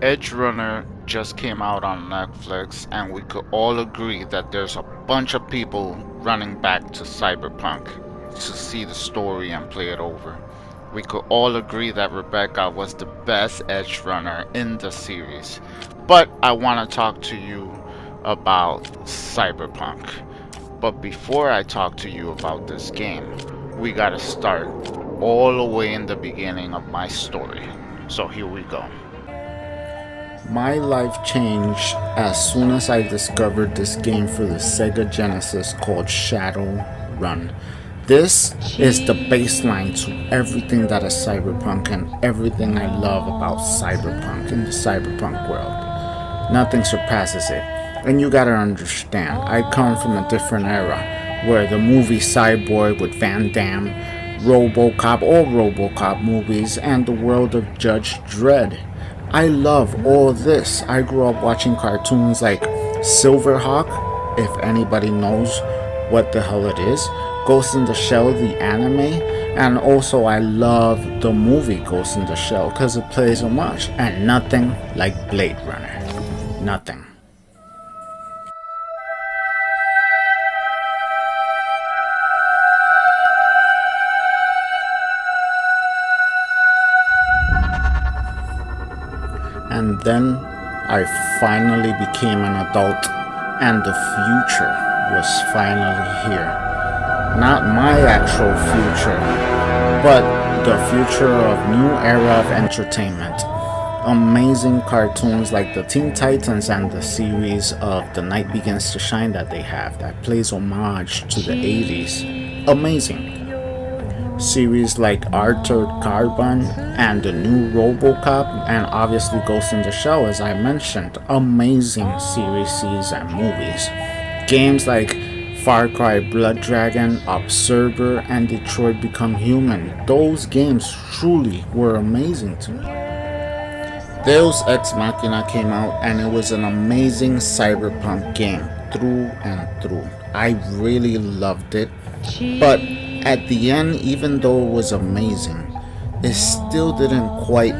Edge Runner just came out on Netflix, and we could all agree that there's a bunch of people running back to Cyberpunk to see the story and play it over. We could all agree that Rebecca was the best Edge Runner in the series. But I want to talk to you about Cyberpunk. But before I talk to you about this game, we gotta start all the way in the beginning of my story. So here we go. My life changed as soon as I discovered this game for the Sega Genesis called Shadowrun. This is the baseline to everything that is Cyberpunk and everything I love about Cyberpunk in the Cyberpunk world. Nothing surpasses it. And you gotta understand, I come from a different era where the movie Cyborg with Van Damme, RoboCop, all RoboCop movies, and the world of Judge Dredd. I love all this. I grew up watching cartoons like Silverhawk, if anybody knows what the hell it is, Ghost in the Shell, the anime, and also I love the movie Ghost in the Shell because it plays so much, and nothing like Blade Runner. Nothing. And then I finally became an adult, and the future was finally here. Not my actual future, but the future of new era of entertainment. Amazing cartoons like the Teen Titans and the series of The Night Begins to Shine that they have that plays homage to the 80s. Amazing. Series like Altered Carbon and the new RoboCop, and obviously Ghost in the Shell, as I mentioned. Amazing series and movies. Games like Far Cry Blood Dragon, Observer, and Detroit Become Human. Those games truly were amazing to me. Deus Ex Machina came out, and it was an amazing cyberpunk game through and through. I really loved it, but at the end, even though it was amazing, it still didn't quite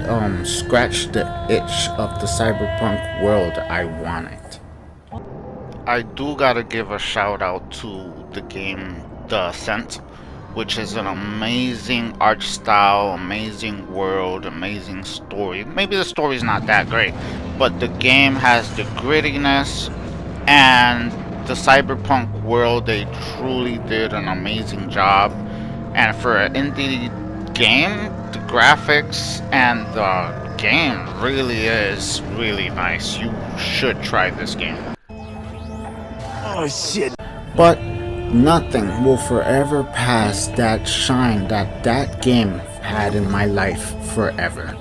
scratch the itch of the cyberpunk world I wanted. I do gotta give a shout out to the game The Ascent, which is an amazing art style, amazing world, amazing story. Maybe the story's not that great, but the game has the grittiness and the cyberpunk world. They truly did an amazing job, and for an indie game, the graphics and the game really is really nice. You should try this game. Oh shit. But nothing will forever pass that shine that game had in my life forever.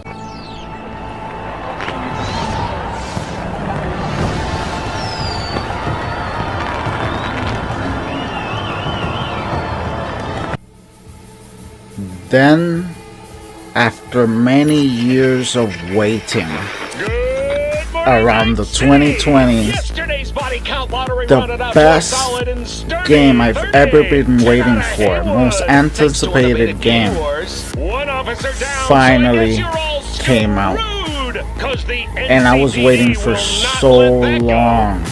Then, after many years of waiting, around the 2020s, the best game I've ever been waiting for, most anticipated game, finally came out. And I was waiting for so long.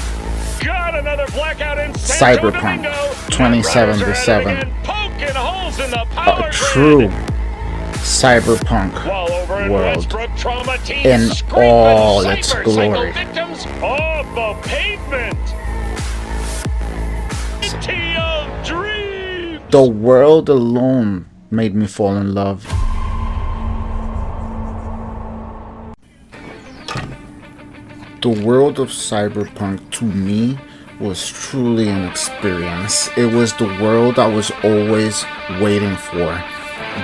Cyberpunk 2077. A true cyberpunk world in all its glory. The world alone made me fall in love. The world of cyberpunk to me was truly an experience. It was the world I was always waiting for,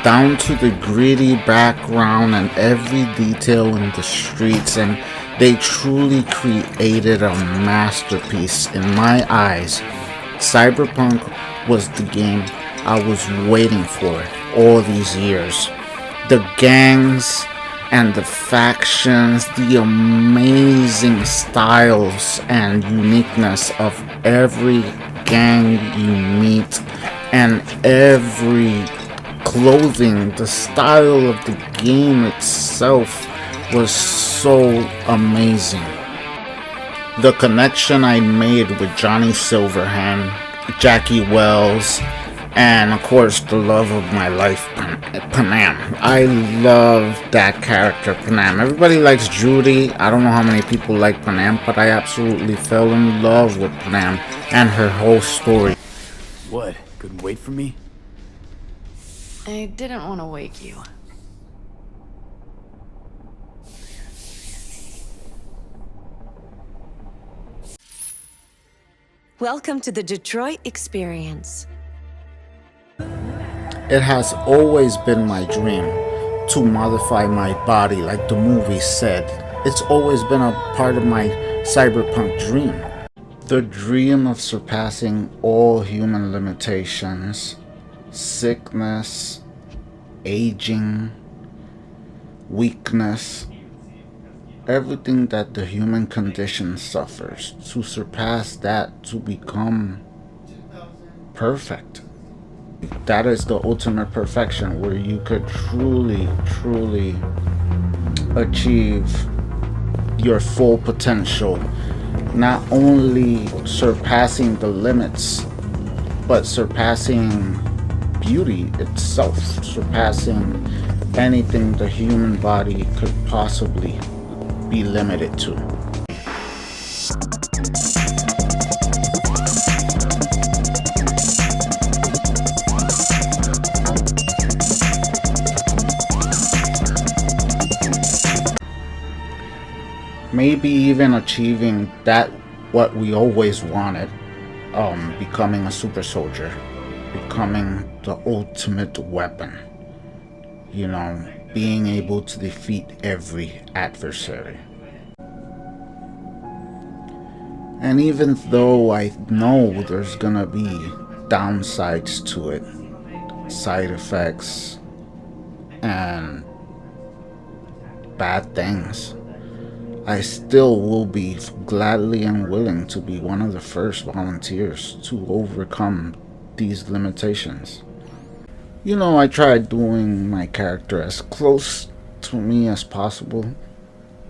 down to the gritty background and every detail in the streets, and they truly created a masterpiece in my eyes. Cyberpunk was the game I was waiting for all these years. The gangs and the factions, the amazing styles and uniqueness of every gang you meet, and every clothing, the style of the game itself was so amazing. The connection I made with Johnny Silverhand, Jackie Wells, and of course the love of my life, Panam. I love that character, Panam. Everybody likes Judy. I don't know how many people like Panam, but I absolutely fell in love with Panam and her whole story. What? Couldn't wait for me? I didn't want to wake you. Welcome to the Detroit Experience. It has always been my dream to modify my body like the movie said. It's always been a part of my cyberpunk dream. The dream of surpassing all human limitations, sickness, aging, weakness, everything that the human condition suffers, to surpass that, to become perfect. That is the ultimate perfection, where you could truly achieve your full potential, not only surpassing the limits, but surpassing beauty itself, surpassing anything the human body could possibly be limited to. Maybe even achieving that what we always wanted, becoming a super soldier, becoming the ultimate weapon, you know, being able to defeat every adversary. And even though I know there's gonna be downsides to it, side effects and bad things, I still will be gladly and willing to be one of the first volunteers to overcome these limitations. You know, I tried doing my character as close to me as possible.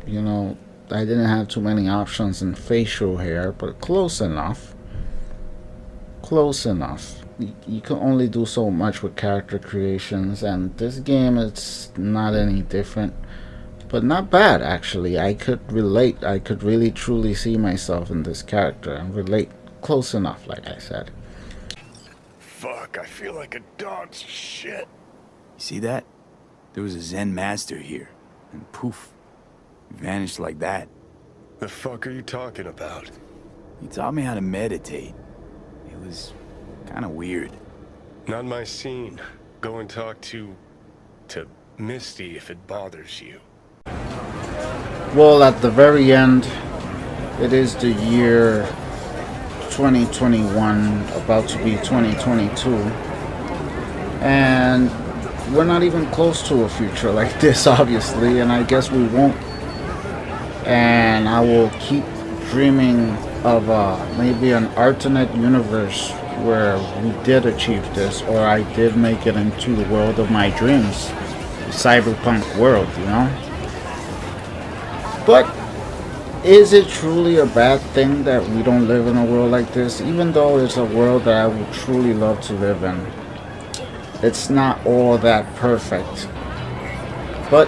You know, I didn't have too many options in facial hair, but close enough. Close enough. You can only do so much with character creations, and this game it's not any different. But not bad, actually. I could relate. I could really truly see myself in this character and relate close enough, like I said. Fuck, I feel like a dog's shit. You see that? There was a Zen master here, and poof, he vanished like that. The fuck are you talking about? He taught me how to meditate. It was kind of weird. Not my scene. Go and talk to Misty if it bothers you. Well, at the very end, it is the year 2021, about to be 2022, and we're not even close to a future like this, obviously, and I guess we won't. And I will keep dreaming of maybe an alternate universe where we did achieve this, or I did make it into the world of my dreams, the cyberpunk world, you know? But is it truly a bad thing that we don't live in a world like this? Even though it's a world that I would truly love to live in, it's not all that perfect. But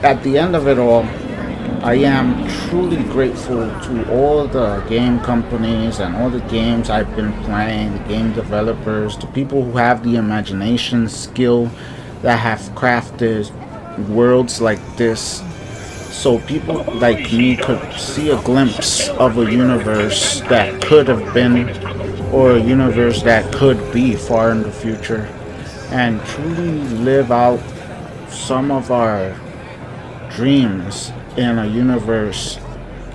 at the end of it all, I am truly grateful to all the game companies and all the games I've been playing, the game developers, the people who have the imagination, skill, that have crafted worlds like this, so people like me could see a glimpse of a universe that could have been, or a universe that could be far in the future, and truly live out some of our dreams in a universe,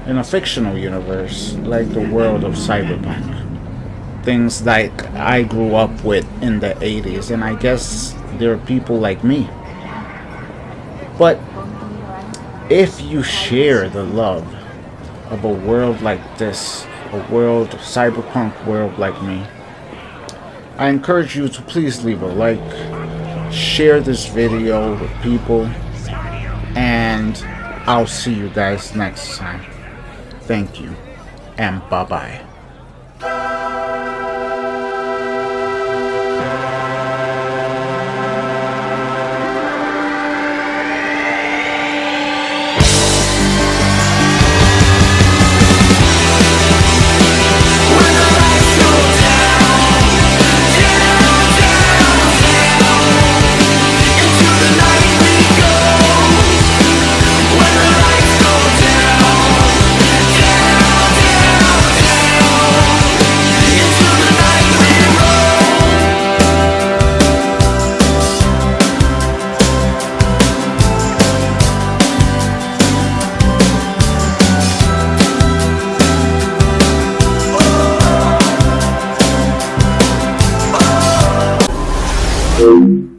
in a fictional universe, like the world of Cyberpunk. Things like I grew up with in the 80s, and I guess there are people like me. But if you share the love of a world like this, a world, a cyberpunk world like me, I encourage you to please leave a like, share this video with people, and I'll see you guys next time. Thank you, and bye-bye. Boom.